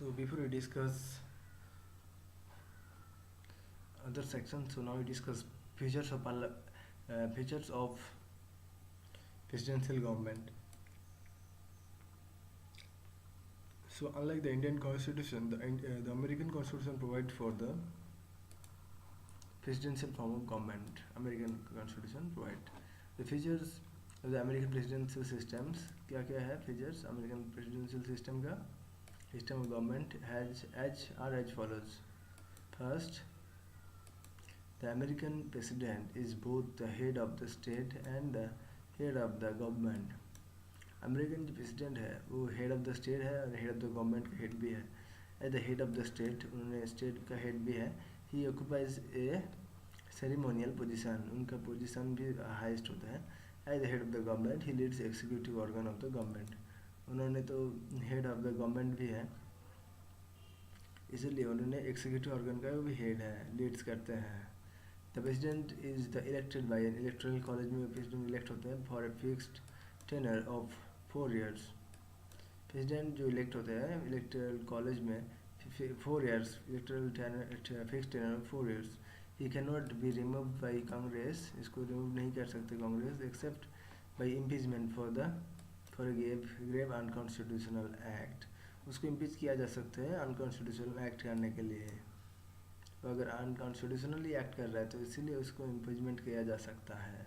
So before we discuss other sections, so now we discuss features of features of presidential government. So unlike the Indian Constitution, the American Constitution provides for the presidential form of government. American Constitution provide the features of the American presidential systems. क्या क्या है features American presidential system का? System of government has as follows. First, the American president is both the head of the state and the head of the government. American जो president है वो head of the state है और head of the government का head भी है. As the head of the state उन्होंने state का हेड भी है. He occupies a ceremonial position, उनका पोजीशन भी हाईएस्ट होता है. As the head of the government he leads executive organ of the government. उन्होंने तो हेड ऑफ द गवर्नमेंट भी है, इसलिए उन्होंने एग्जीक्यूटिव ऑर्गन का भी हेड है, लीड्स करते हैं. The president is the elected by an electoral college में प्रेसिडेंट इलेक्ट होते हैं for a fixed tenure of 4 years. President जो इलेक्ट होते हैं इलेक्टोरल कॉलेज में 4 years, electoral fix tenure of 4 years. He can not be remove by Congress, इसको remove नहीं कर सकते Congress except by impeachment for a grave unconstitutional act. उसको impeach किया जा सकता है अनकॉन्स्टिट्यूशनल एक्ट करने के लिए. तो अगर अनकॉन्स्टिट्यूशनली एक्ट कर रहा है तो इसीलिए उसको इम्पीचमेंट किया जा सकता है.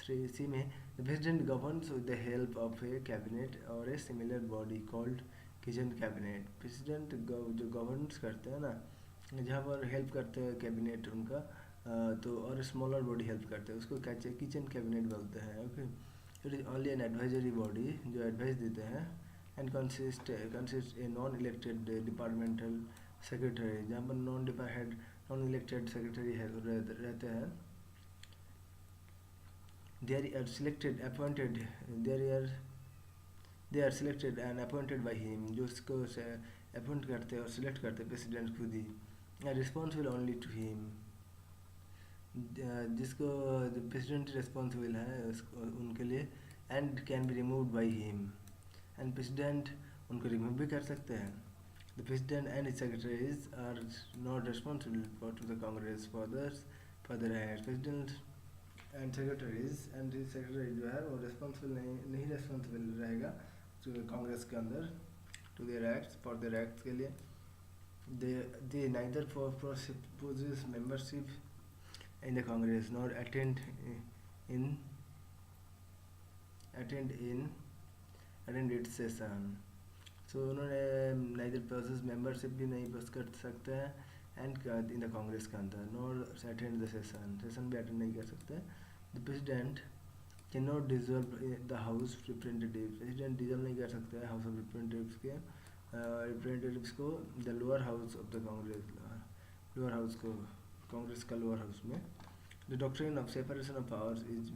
इसी में the president governs with the help of a cabinet और a similar body called kitchen cabinet. President जो गवर्नस करते हैं ना, जहाँ पर हेल्प करते हैं कैबिनेट उनका, तो और स्मॉलर बॉडी हेल्प करते हैं उसको किचन कैबिनेट बोलते हैं. Okay, it is only an advisory body जो एडवाइस देते हैं and consist a non elected departmental secretary, जहाँ पर नॉन इलेक्टेड सेक्रेटरी रहते हैं. They are selected and appointed by him, जो उसको अपॉइंट करते हैं और सिलेक्ट करते हैं प्रेसिडेंट खुद ही. रिस्पॉन्सिबल ओनली टू हिम, जिसको प्रेसिडेंट रिस्पॉन्सिबल है उनके लिए. And can be removed by him, and president उनको रिमूव भी कर सकते हैं. The president and his secretaries are not responsible to the Congress for their acts. President and secretary जो है वो रिस्पॉन्सिबल नहीं रिस्पॉन्सिबल रहेगा कांग्रेस के अंदर to their acts, for their acts के लिए. They neither proposes membership in the Congress nor attend its session. So उन्होंने नाइदर प्रोसेस मेंबरशिप भी नहीं पोस्ट कर सकते हैं एंड इन द कांग्रेस के अंदर, नॉर अटेंड द सेशन भी अटेंड नहीं कर सकते. The president can not dissolve the house representative. President dissolve नहीं कर सकते हैं हाउस ऑफ रिप्रेजेंटेटिव्स के रिप्रेजेंटेटिव्स को, the lower house of the Congress, lower house को, कांग्रेस का लोअर हाउस में. The doctrine of separation of powers is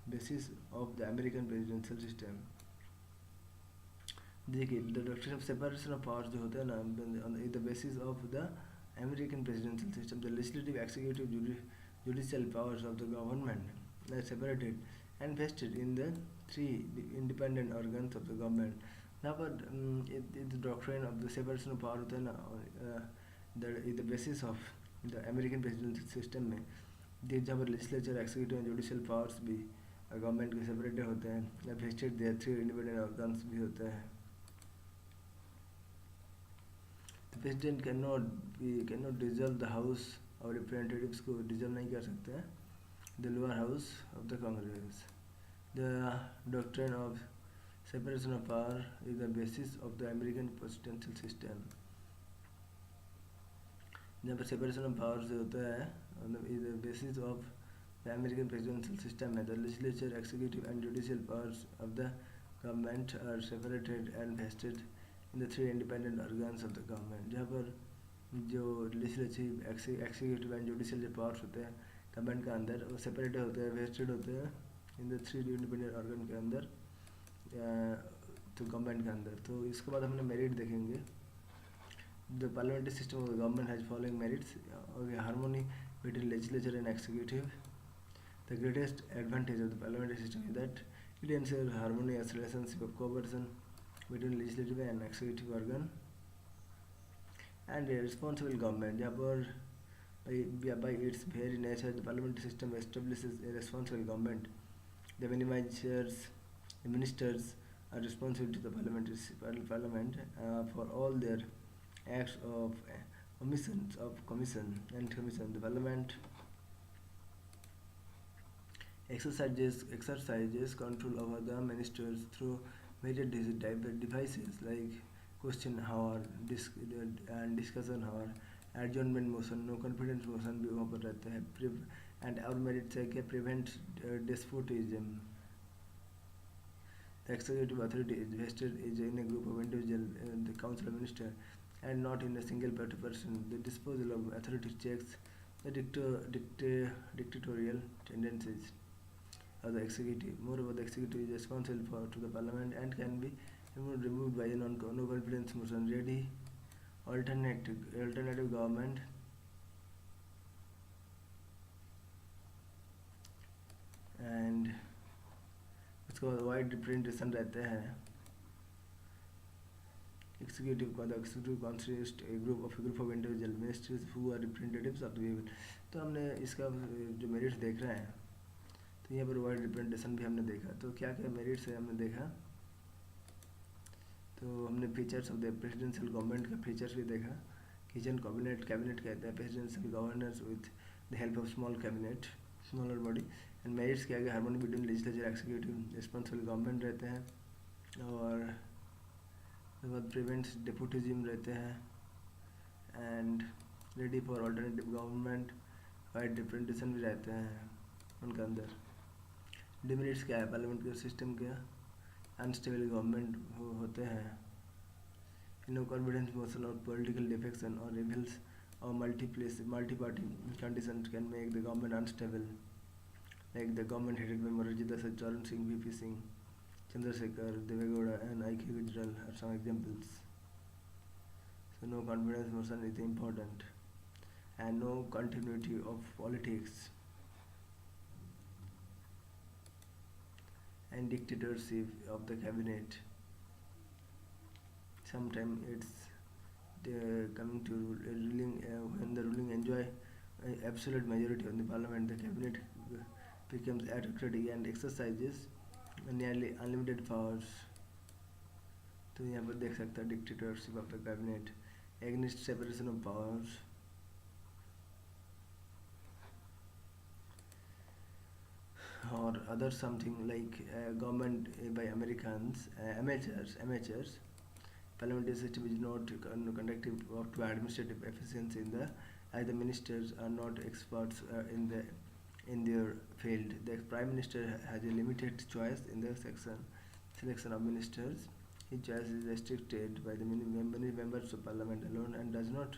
basis of the American presidential system. देखिए, the doctrine of separation of powers जो होता है ना, the basis of the American presidential system. The legislative, executive, judicial powers of the government are separated and vested in the 3 independent organs of the government. यहाँ पर the doctrine of the separation of power होता है ना, the basis of the American presidential system में जहाँ पर legislature, executive and judicial powers भी government के सेपरेटेड होते हैं, vested there 3 independent organs भी होते हैं. The president cannot dissolve the house और representatives को dissolve नहीं कर सकते हैं, the lower house of the Congress. The doctrine of separation of power is the basis of the American presidential system. जहाँ पर separation of powers होता है is the basis of the American presidential system. The legislature, executive and judicial powers of the government are separated and vested in the 3 independent organs of the government. जहाँ पर जो legislative, executive and judicial जो powers होते हैं government के अंदर वो separated होते हैं, वेस्टेड होते हैं इन द 3 इंडिपेंडेंट ऑर्गन के अंदर, तो गवर्नमेंट के अंदर. तो इसके बाद हमने मेरिट देखेंगे. The parliamentary system of the government has following merits. Harmony between legislature and executive. The greatest advantage of the parliamentary system is that it ensures harmonious relationship of cooperation between legislative and executive organ. And a responsible government, जहाँ पर by its very nature the parliamentary system establishes a responsible government. The the ministers are responsible to the parliament for all their acts of commission. The parliament exercises control over the ministers through major devices like question hour, and discussion hour, adjournment motion, no confidence motion भी वहाँ पर रहते हैं, and और merit से क्या prevent despotism. The executive authority is vested in a group of individuals, the council of minister, and not in a single person. The disposal of authority checks the dictatorial tendencies of the executive. Moreover, the executive is responsible to the parliament and can be removed by a no confidence motion. Ready alternative government and उसके बाद wide representation रहते हैं. Executive consists a group of individual ministers who are representatives of the people. तो हमने इसका जो merits देख रहे हैं, तो यहाँ पर वाइड रिप्रेजेंटेशन भी हमने देखा. तो क्या क्या मेरिट्स है हमने देखा, तो हमने features of the presidential government का फीचर्स भी देखा. किचन कैबिनेट कहते हैं presidential governance with the help of smaller body. And merits क्या harmony between legislature executive responsible government रहते हैं, और उसके बाद प्रिवेंट्स डेपुटिज्म रहते हैं, and ready for alternative government, wide representation भी रहते हैं उनके अंदर. डिमेरिट्स क्या है, पार्लियामेंट के सिस्टम के अनस्टेबल गवर्नमेंट होते हैं, नो कॉन्फिडेंस मोशन और पॉलिटिकल डिफेक्शन और रिवल्स और multi party condition can make the government unstable, like the government headed by Morarji Desai, Charan Singh, VP Singh, Chandrasekhar, Devegowda and I.K. Gujral are some examples. So no confidence motion is important, and no continuity of politics, and dictatorship of the cabinet. Sometimes it's coming to ruling when the ruling enjoy absolute majority on the parliament, the cabinet becomes autocratic and exercises nearly unlimited powers. तो यहाँ पर देख सकते हैं dictatorship of the cabinet, against separation of powers, or other something like government by amateurs. Parliamentary system is not conducive to administrative efficiency as the ministers are not experts in their field. The Prime Minister has a limited choice in the selection of ministers. His choice is restricted by the many members of Parliament alone and does not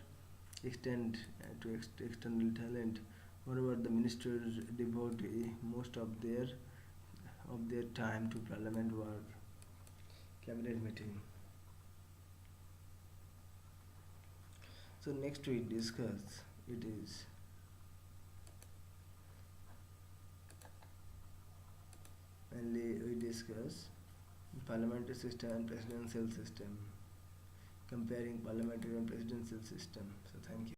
extend to external talent. Moreover, the ministers devote most of their time to Parliament work, cabinet meeting. So next we discuss mainly we discuss parliamentary system and presidential system, comparing parliamentary and presidential system. So thank you.